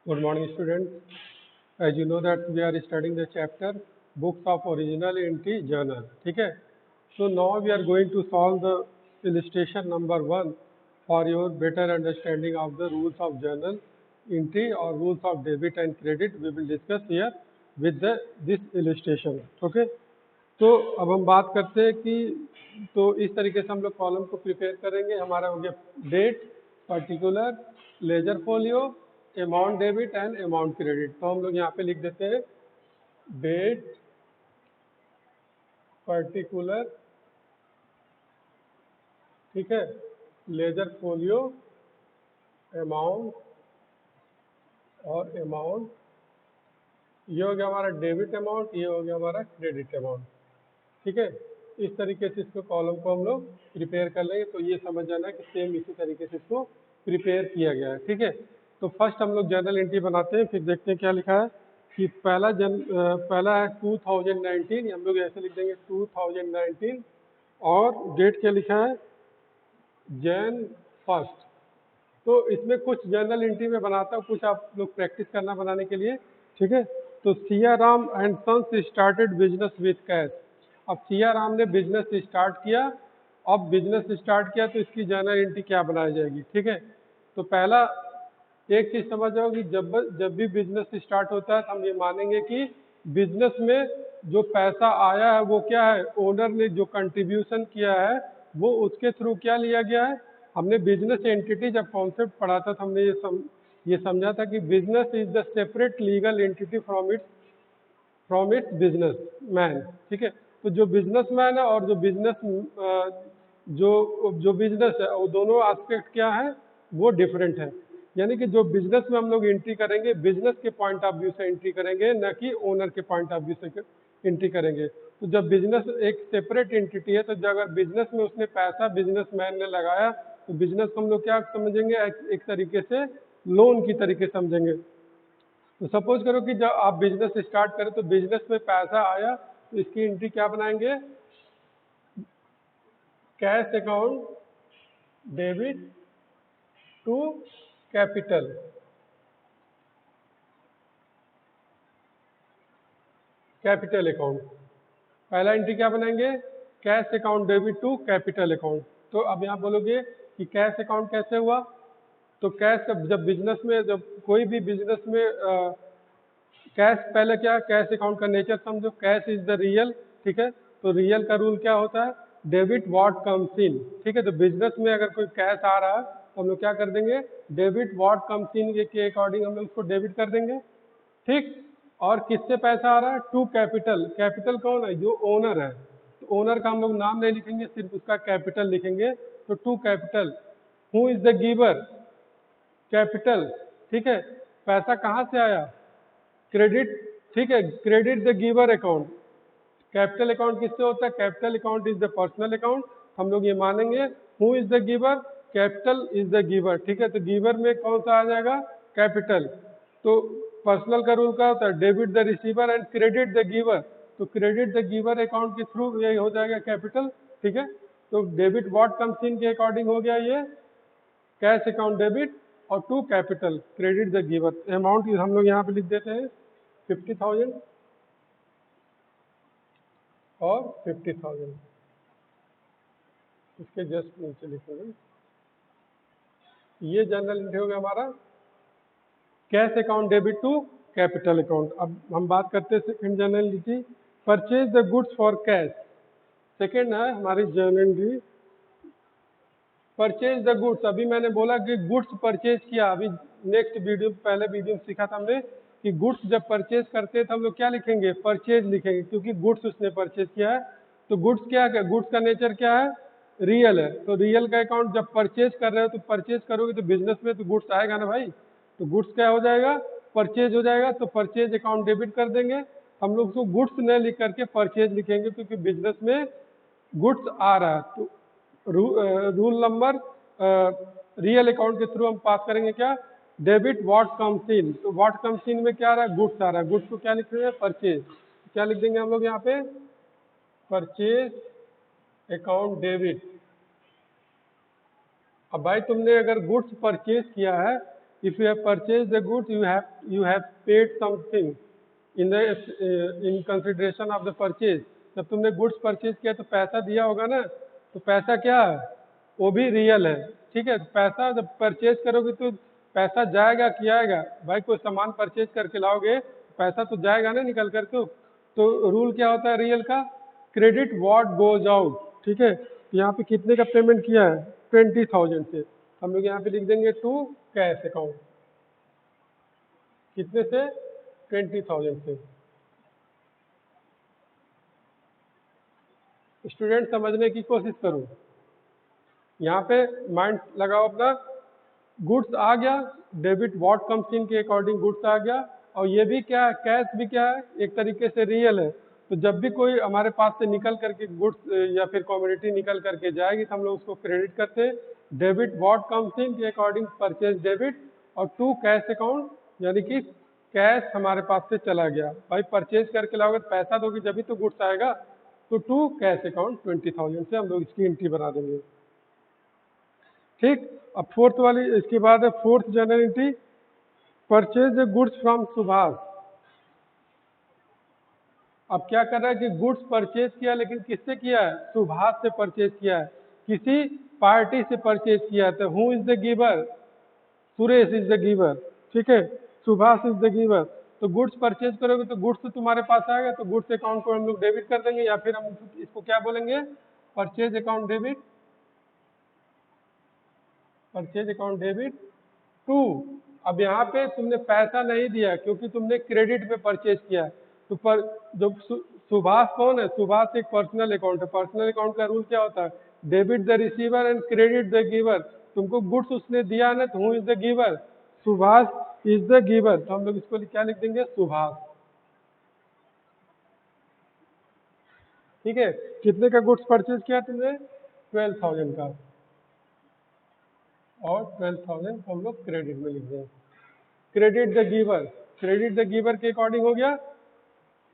Good morning, students. As you know that we are studying the chapter Books of Original Entry Journal. ठीक है? So now we are going to solve the illustration number 1 for your better understanding of the rules of journal entry or rules of debit and credit. We will discuss here with this illustration. Okay? तो अब हम बात करते हैं कि तो इस तरीके से हम लोग कॉलम को प्रिपेयर करेंगे। हमारा हो गया date, particular, ledger folio, amount debit and amount credit. तो हम लोग यहाँ पे लिख देते हैं डेट, पर्टिकुलर, ठीक है, लेजर फोलियो, अमाउंट और अमाउंट। ये हो गया हमारा डेबिट अमाउंट, ये हो गया हमारा क्रेडिट अमाउंट। ठीक है, इस तरीके से इसको कॉलम को हम लोग प्रिपेयर कर लेंगे। तो ये समझ जाना कि सेम इसी तरीके से इसको प्रिपेयर किया गया है। ठीक है, तो फर्स्ट हम लोग जर्नल एंट्री बनाते हैं, फिर देखते हैं क्या लिखा है कि पहला है 2019, हम लोग ऐसे लिख देंगे 2019 और डेट क्या लिखा है Jan 1। तो इसमें कुछ जर्नल एंट्री में बनाता हूँ, कुछ आप लोग प्रैक्टिस करना बनाने के लिए। ठीक है, तो Siya Ram and sons started business with cash. अब सिया राम ने बिजनेस स्टार्ट किया, अब बिजनेस स्टार्ट किया तो इसकी जर्नल एंट्री क्या बनाई जाएगी। ठीक है, तो पहला एक चीज समझ जाओ कि जब भी बिजनेस स्टार्ट होता है तो हम ये मानेंगे कि बिजनेस में जो पैसा आया है वो क्या है, ओनर ने जो कंट्रीब्यूशन किया है वो उसके थ्रू क्या लिया गया है। हमने बिजनेस एंटिटी जब कॉन्सेप्ट पढ़ा था तो हमने ये समझा था कि business is the separate legal entity from its business man. ठीक है, तो जो बिजनेसमैन है और जो बिजनेस है वो दोनों एस्पेक्ट क्या है, वो डिफरेंट है। यानी कि जो बिजनेस में हम लोग एंट्री करेंगे बिजनेस के पॉइंट ऑफ व्यू से एंट्री करेंगे, न कि ओनर के पॉइंट ऑफ व्यू से एंट्री करेंगे। तो जब बिजनेस एक सेपरेट एंटिटी है तो जब अगर बिजनेस में उसने पैसा बिजनेसमैन ने लगाया तो बिजनेस को हम लोग क्या समझेंगे, एक तरीके से लोन की तरीके समझेंगे। तो सपोज करो कि जब आप बिजनेस स्टार्ट करें तो बिजनेस में पैसा आया तो इसकी एंट्री क्या बनाएंगे, cash account debit to capital. Capital account पहला एंट्री क्या बनाएंगे, cash account debit to capital account. तो अब यहाँ बोलोगे कि कैश अकाउंट कैसे हुआ, तो कैश जब बिजनेस में जब कोई भी बिजनेस में कैश पहले क्या, कैश अकाउंट का नेचर समझो, कैश इज द रियल। ठीक है, तो रियल का रूल क्या होता है, डेबिट व्हाट कम्स इन। ठीक है, तो बिजनेस में अगर कोई कैश आ रहा है तो हम लोग क्या कर देंगे, डेबिट व्हाट कम्स इन के अकॉर्डिंग हम लोग उसको डेबिट कर देंगे। ठीक, और किससे पैसा आ रहा है, टू कैपिटल। कैपिटल कौन है, जो ओनर है। तो ओनर का हम लोग नाम नहीं लिखेंगे, सिर्फ उसका कैपिटल लिखेंगे। तो to capital. Who is the giver, capital. ठीक है, पैसा कहाँ से आया, क्रेडिट। ठीक है, credit the giver account. Capital account किससे होता है, capital account is the personal account. हम लोग ये मानेंगे who is the giver, capital is the giver. ठीक है, तो गिवर में कौन सा आ जाएगा, कैपिटल। तो पर्सनल का रूल क्या होता है, debit the receiver and credit the giver. तो क्रेडिट द गिवर अकाउंट के थ्रू ये हो जाएगा कैपिटल। ठीक है, तो डेबिट व्हाट कम्स इन के अकॉर्डिंग हो गया ये कैश अकाउंट डेबिट, और to capital credit the giver. Amount हम लोग यहाँ पे लिख देते हैं 50,000 और 50,000, इसके जस्ट नीचे लिखेंगे। ये जर्नल एंट्री हो गया हमारा cash account debit to capital account. अब हम बात करते हैं second journal entry, purchase the goods for cash. Second है हमारी journal entry purchase the goods. अभी मैंने बोला कि गुड्स परचेज किया, अभी नेक्स्ट वीडियो पहले वीडियो में सीखा था हमने कि गुड्स जब परचेज करते हैं तो हम लोग क्या लिखेंगे, परचेज लिखेंगे, क्योंकि गुड्स उसने परचेज किया है। तो गुड्स क्या है, गुड्स का नेचर क्या है, रियल है। तो रियल का अकाउंट जब परचेज कर रहे हो तो परचेज करोगे तो बिजनेस में तो गुड्स आएगा ना भाई। तो गुड्स क्या हो जाएगा, परचेज हो जाएगा। तो परचेज अकाउंट डेबिट कर देंगे। हम लोग उसको गुड्स न लिख करके परचेज लिखेंगे क्योंकि बिजनेस में गुड्स आ रहा है। तो रूल नंबर रियल अकाउंट के थ्रू हम पास करेंगे क्या, डेबिट व्हाट कम्स इन। तो व्हाट कम्स इन में क्या आ रहा है, गुड्स आ रहा है। गुड्स को क्या लिख रहे हैं, परचेज। क्या लिख देंगे हम लोग यहाँ पे, परचेज अकाउंट डेबिट। अब भाई तुमने अगर गुड्स परचेज किया है if you have purchase the goods you have paid something in consideration of the purchase. जब तुमने गुड्स परचेज किया तो पैसा दिया होगा ना, तो पैसा क्या है, वो भी रियल है। ठीक है, तो पैसा जब परचेज करोगे तो पैसा जाएगा कि आएगा? भाई कोई सामान परचेज करके लाओगे पैसा तो जाएगा ना निकल करके। तो रूल क्या होता है रियल का, क्रेडिट व्हाट गोज आउट। ठीक है, यहाँ पे कितने का पेमेंट किया है, 20,000 से, हम लोग यहाँ पे लिख देंगे टू कैश अकाउंट। कितने से, 20,000 से। स्टूडेंट समझने की कोशिश करो, यहाँ पे माइंड लगाओ अपना। गुड्स आ गया, डेबिट व्हाट कम्स इन के अकॉर्डिंग गुड्स आ गया, और ये भी क्या है, कैश भी क्या है, एक तरीके से रियल है। तो जब भी कोई हमारे पास से निकल करके गुड्स या फिर कमोडिटी निकल करके जाएगी तो हम लोग उसको क्रेडिट करते हैं। डेबिट व्हाट कम्स इन के अकॉर्डिंग परचेज डेबिट, और टू कैश अकाउंट यानी कि कैश हमारे पास से चला गया। भाई परचेज करके लाओगे तो पैसा दोगे जब भी तो गुड्स आएगा। तो टू कैश अकाउंट 20,000 से हम लोग इसकी एंट्री बना देंगे। ठीक, अब फोर्थ वाली इसके बाद है fourth general entry, purchase the goods from Subhash. अब क्या कर रहा है कि गुड्स परचेज किया, लेकिन किससे किया है, सुभाष से परचेज किया है, किसी पार्टी से परचेज किया है। तो who is the giver, Suresh is the giver. ठीक है, सुभाष इज द गिवर। तो गुड्स परचेज करोगे तो गुड्स तो तुम्हारे पास आएगा, तो गुड्स अकाउंट को हम लोग डेबिट कर देंगे, या फिर हम इसको क्या बोलेंगे, purchase account debit, purchase account debit to. अब यहाँ पे तुमने पैसा नहीं दिया क्योंकि तुमने क्रेडिट पे परचेज किया है। तो पर जो सुभाष कौन है, सुभाष एक पर्सनल अकाउंट है। पर्सनल अकाउंट का रूल क्या होता है, debit the receiver and credit the giver. तुमको गुड्स उसने दिया ना, तो who is the giver, Subhash is the giver. तो हम लोग इसको क्या लिख देंगे, सुभाष। ठीक है, कितने का गुड्स परचेज किया तुमने, 12,000 का, और 12,000 को हम लोग क्रेडिट में लिख देंगे। Credit the giver, credit the giver के अकॉर्डिंग हो गया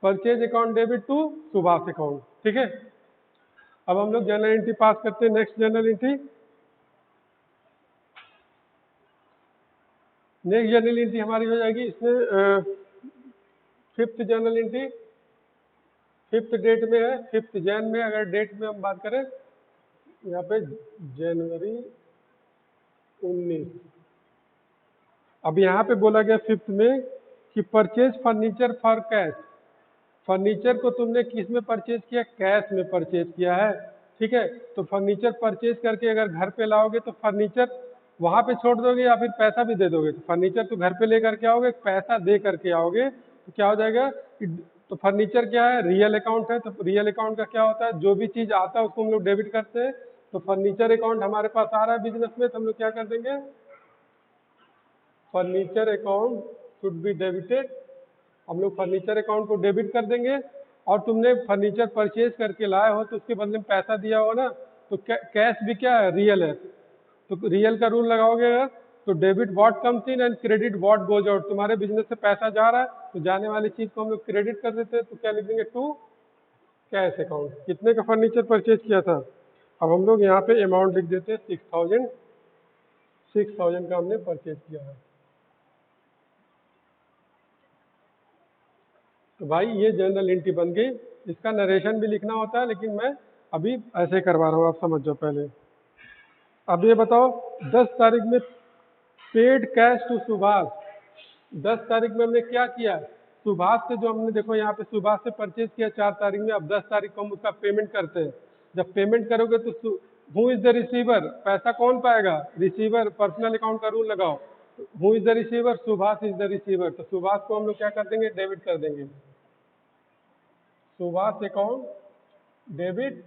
purchase account debit to Subhash account. ठीक है, अब हम लोग जनरल एंट्री पास करते हैं। Next general entry, next general entry हमारी हो जाएगी इसमें fifth general entry, fifth date में है, फिफ्थ जैन में। अगर डेट में हम बात करें यहाँ पे जनवरी 19। अब यहाँ पे बोला गया फिफ्थ में कि purchase furniture for cash. Furniture को तुमने किस में परचेज किया, कैश में परचेज किया है। ठीक है, तो फर्नीचर परचेज करके अगर घर पे लाओगे तो फर्नीचर वहां पे छोड़ दोगे या फिर पैसा भी दे दोगे। तो फर्नीचर तो घर पे लेकर के आओगे, पैसा दे करके आओगे, तो क्या हो जाएगा कि तो फर्नीचर क्या है, रियल अकाउंट है। तो रियल अकाउंट का क्या होता है, जो भी चीज आता है उसको हम लोग डेबिट करते हैं। तो फर्नीचर अकाउंट हमारे पास आ रहा है बिजनेस में, तो हम लोग क्या कर देंगे, furniture account should be debited. हम लोग फर्नीचर अकाउंट को डेबिट कर देंगे। और तुमने फर्नीचर परचेज करके लाए हो तो उसके बदले में पैसा दिया हो ना, तो कैश भी क्या है, रियल है। तो रियल का रूल लगाओगे अगर, तो debit what comes in and credit what goes out. तुम्हारे बिजनेस से पैसा जा रहा है तो जाने वाली चीज को हम लोग क्रेडिट कर देते हैं। तो क्या लिख देंगे, टू कैश अकाउंट। कितने का फर्नीचर परचेज किया था, अब हम लोग यहाँ पे अमाउंट लिख देते हैं 6,000। 6,000 का हमने परचेज किया है। तो भाई ये जनरल एंट्री बन गई। इसका नरेशन भी लिखना होता है, लेकिन मैं अभी ऐसे करवा रहा हूँ, आप समझ जाओ पहले। अब ये बताओ 10 तारीख में पेड कैश टू सुभाष। 10 तारीख में हमने क्या किया, सुभाष से जो हमने देखो यहाँ पे सुभाष से परचेज किया 4 तारीख में। अब 10 तारीख को हम उसका पेमेंट करते हैं। जब पेमेंट करोगे तो हु इज द रिसीवर, पैसा कौन पाएगा, रिसीवर। पर्सनल अकाउंट का रूल लगाओ, who is the receiver, Subhash is the receiver. तो सुभाष को हम लोग क्या कर देंगे, डेबिट कर देंगे। Subhash account debit.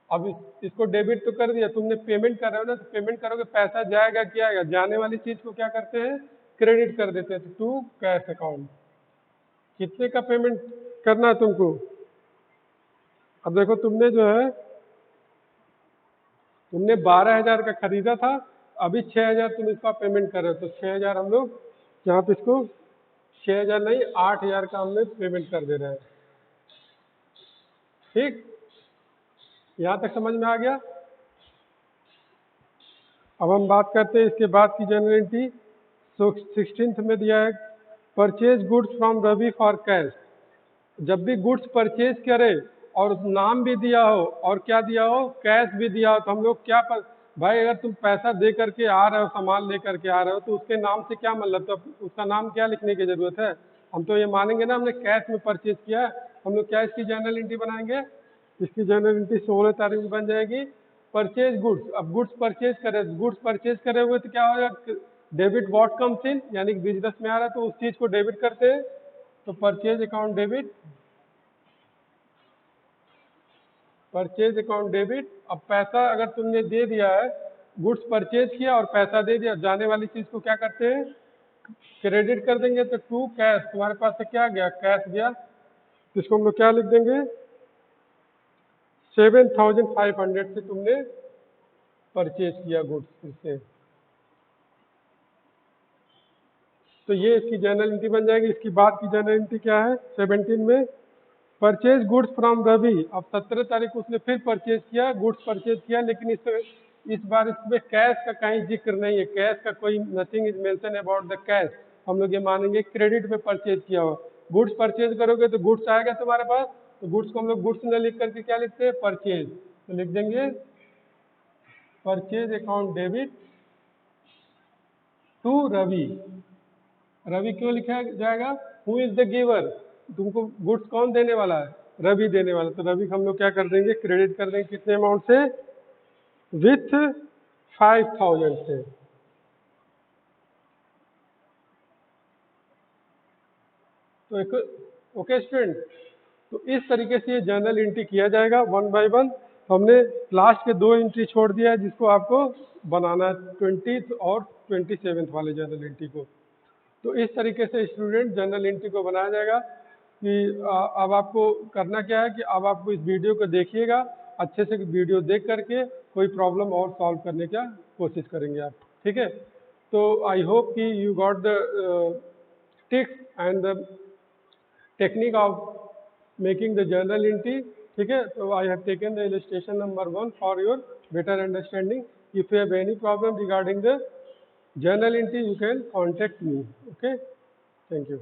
अब इसको डेबिट तो कर दिया, तुमने पेमेंट कर रहे हो ना, तो पेमेंट करोगे पैसा जाएगा क्या आएगा, जाने वाली चीज को क्या करते हैं, क्रेडिट कर देते हैं। To cash account. कितने का पेमेंट करना है तुमको, अब देखो तुमने जो है तुमने 12,000 का खरीदा था, अभी 6,000 तुम इसका पेमेंट कर रहे हो। तो 6,000 हम लोग यहाँ पे इसको 6,000 नहीं 8,000 का हमने पेमेंट कर दे रहे हैं। ठीक, यहाँ तक समझ में आ गया। अब हम बात करते हैं इसके बाद की जनरल एंट्री, सो 16th में दिया है purchase goods from Ravi for cash. जब भी गुड्स परचेज करे और नाम भी दिया हो और क्या दिया हो, कैश भी दिया हो, तो हम लोग क्या भाई अगर तुम पैसा दे करके आ रहे हो, सामान लेकर के आ रहे हो, तो उसके नाम से क्या मतलब, तो उसका नाम क्या लिखने की जरूरत है? हम तो ये मानेंगे ना हमने कैश में परचेज किया है। हम लोग क्या इसकी जर्नल एंट्री बनाएंगे? इसकी जर्नल एंट्री 16 तारीख में बन जाएगी। परचेज गुड्स, अब गुड्स परचेज करे हुए तो क्या हो जाएगा, डेबिट व्हाट कम्स इन, यानी कि बिजनेस में आ रहा है तो उस चीज को डेबिट करते हैं, तो purchase account debit, purchase account debit. अब पैसा अगर तुमने दे दिया है, गुड्स परचेज किया और पैसा दे दिया, जाने वाली चीज को क्या करते हैं, क्रेडिट कर देंगे। तो टू कैश, तुम्हारे पास से क्या गया, कैश गया, इसको हम लोग क्या लिख देंगे, 7,500 से तुमने परचेज किया गुड्स से। तो ये इसकी जर्नल एंट्री बन जाएगी। इसकी बाद की जर्नल एंट्री क्या है 17 में, परचेज गुड्स फ्रॉम रवि। अब 17 तारीख को उसने फिर परचेज किया, गुड्स परचेज किया, लेकिन इस बार इसमें कैश का कहीं जिक्र नहीं है, कैश का कोई nothing is mention about the cash. हम लोग ये मानेंगे क्रेडिट में परचेज किया हो। गुड्स परचेज करोगे तो गुड्स आएगा तुम्हारे पास, तो गुड्स को हम लोग गुड्स न लिख करके क्या लिखते हैं, परचेज। तो लिख देंगे purchase account debit to Ravi. Ravi क्यों लिखा जाएगा, हु इज द गिवर, तुमको गुड्स कौन देने वाला है, रवि देने वाला। तो रवि को हम लोग क्या कर देंगे, क्रेडिट कर देंगे कितने अमाउंट से, विथ 5,000 से। तो एक ओके स्टूडेंट, तो इस तरीके से ये जर्नल एंट्री किया जाएगा 1 बाय 1। हमने लास्ट के 2 एंट्री छोड़ दिया है जिसको आपको बनाना है 20th और 27th वाले जर्नल एंट्री को। तो इस तरीके से स्टूडेंट जर्नल एंट्री को बनाया जाएगा कि अब आपको करना क्या है कि अब आपको इस वीडियो को देखिएगा, अच्छे से वीडियो देख करके कोई प्रॉब्लम और सॉल्व करने का कोशिश करेंगे आप, ठीक है। तो आई होप कि you got the tips and the technique of making the journal entry, ठीक है। तो I have taken the illustration number 1 for your better understanding. If you have any problem regarding the journal entry, you can contact me. Okay, thank you.